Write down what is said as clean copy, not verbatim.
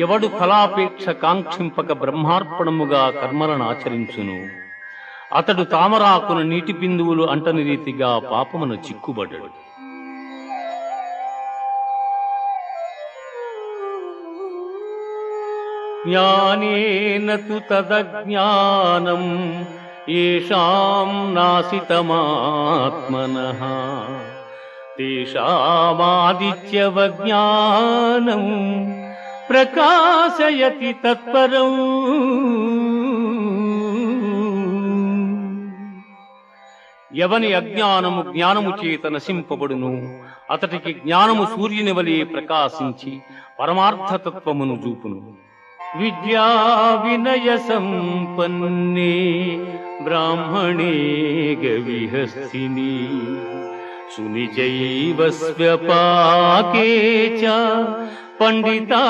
ఎవడు ఫలాపేక్ష కాంక్షింపక బ్రహ్మార్పణముగా కర్మలను ఆచరించును అతడు తామరాకున నీటి బిందువులు అంటని రీతిగా పాపమున చిక్కుబడ్డడు. జ్ఞానేన తు తదజ్ఞానం ఏషాం నాసితమాత్మనః తేషామాదిత్యవజ్ఞానం ప్రకాశయతి తత్పరం. ఎవని అజ్ఞానము జ్ఞానము చేత నశింపబడును అతడికి జ్ఞానము సూర్యుని వలె ప్రకాశించి పరమార్థతత్వమును చూపును. విద్యా వినయ సంపన్నే బ్రాహ్మణే గవిహస్తిని సునిచైవ స్వ్యపాకే చ పండితా